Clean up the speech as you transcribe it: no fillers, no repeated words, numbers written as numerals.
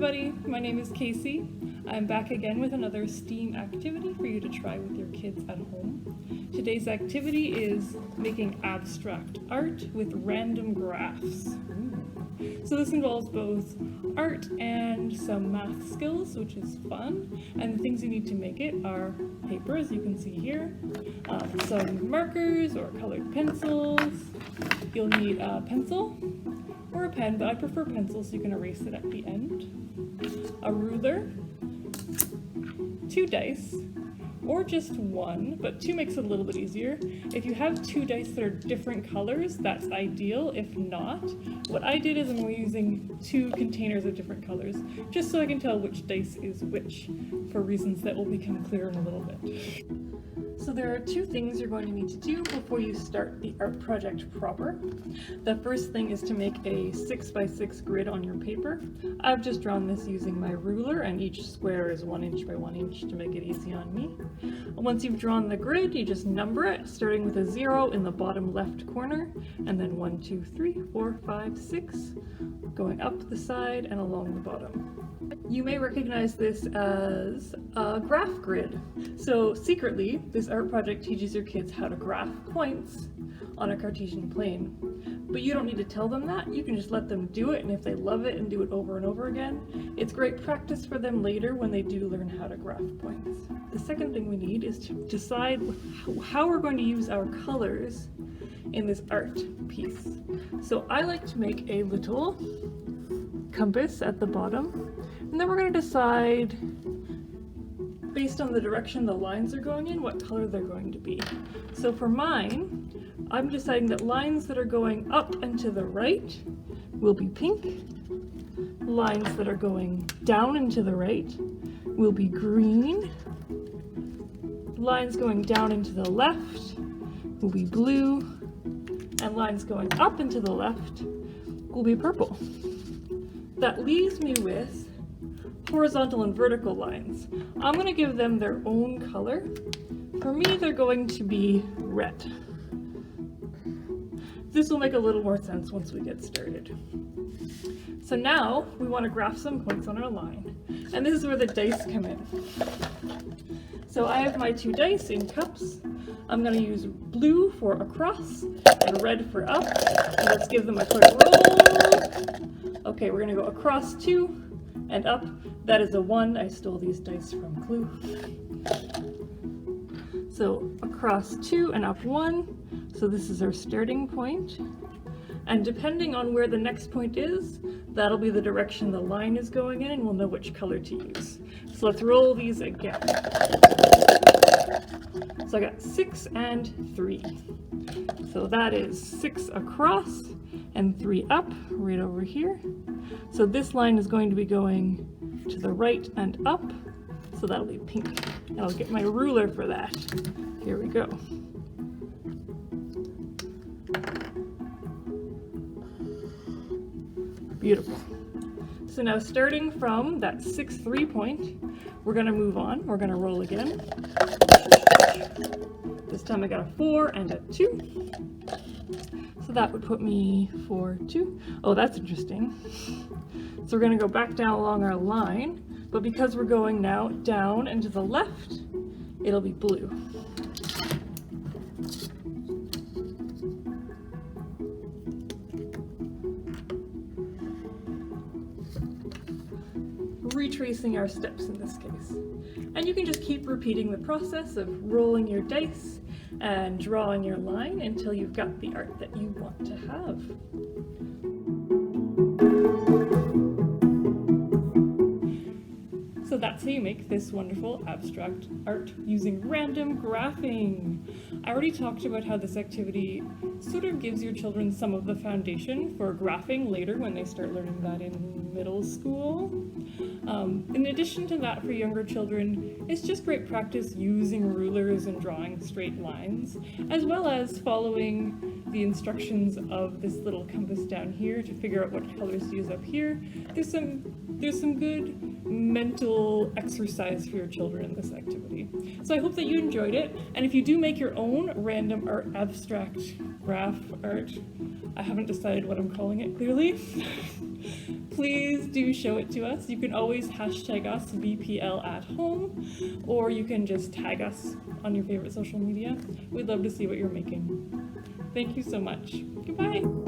everybody, my name is Casey. I'm back again with another STEAM activity for you to try with your kids at home. Today's activity is making abstract art with random graphs. So this involves both art and some math skills, which is fun. And the things you need to make it are paper, as you can see here, some markers or colored pencils. You'll need a pencil or a pen, but I prefer pencil so you can erase it at the end. A ruler, 2 dice, or just one, but 2 makes it a little bit easier. If you have 2 dice that are different colors, that's ideal. If not, what I did is I'm using 2 containers of different colors, just so I can tell which dice is which, for reasons that will become clear in a little bit. So there are 2 things you're going to need to do before you start the art project proper. The first thing is to make a 6x6 grid on your paper. I've just drawn this using my ruler, and each square is 1 inch by 1 inch to make it easy on me. Once you've drawn the grid, you just number it, starting with a 0 in the bottom left corner, and then 1, 2, 3, 4, 5, 6, going up the side and along the bottom. You may recognize this as a graph grid. So secretly, this art project teaches your kids how to graph points on a Cartesian plane. But you don't need to tell them that, you can just let them do it, and if they love it and do it over and over again, it's great practice for them later when they do learn how to graph points. The second thing we need is to decide how we're going to use our colors in this art piece. So I like to make a little compass at the bottom, and then we're going to decide, based on the direction the lines are going in, what color they're going to be. So for mine, I'm deciding that lines that are going up and to the right will be pink. Lines that are going down and to the right will be green. Lines going down and to the left will be blue. And lines going up and to the left will be purple. That leaves me with horizontal and vertical lines. I'm going to give them their own color. For me, they're going to be red. This will make a little more sense once we get started. So now we want to graph some points on our line, and this is where the dice come in. So I have my 2 dice in cups. I'm going to use blue for across and red for up. And let's give them a quick roll. Okay, we're going to go across 2 and up. That is a 1. I stole these dice from Clue. So across 2 and up 1. So this is our starting point. And depending on where the next point is, that'll be the direction the line is going in, and we'll know which color to use. So let's roll these again. So I got 6 and 3. So that is 6 across and 3 up, right over here. So this line is going to be going to the right and up, so that'll be pink. And I'll get my ruler for that. Here we go. Beautiful. So now starting from that 6-3 point, we're going to move on. We're going to roll again. This time I got a 4 and a 2. So that would put me 4, 2. Oh, that's interesting. So we're going to go back down along our line, but because we're going now down and to the left, it'll be blue. Retracing our steps in this case. And you can just keep repeating the process of rolling your dice and drawing your line until you've got the art that you want to have. So that's how you make this wonderful abstract art using random graphing. I already talked about how this activity sort of gives your children some of the foundation for graphing later when they start learning that in middle school. In addition to that, for younger children, it's just great practice using rulers and drawing straight lines, as well as following the instructions of this little compass down here to figure out what colors to use up here. There's some good mental exercise for your children in this activity. So I hope that you enjoyed it, and if you do make your own random art abstract graph art, I haven't decided what I'm calling it clearly. Please do show it to us. You can always hashtag us VPL at home, or you can just tag us on your favorite social media. We'd love to see what you're making. Thank you so much. Goodbye.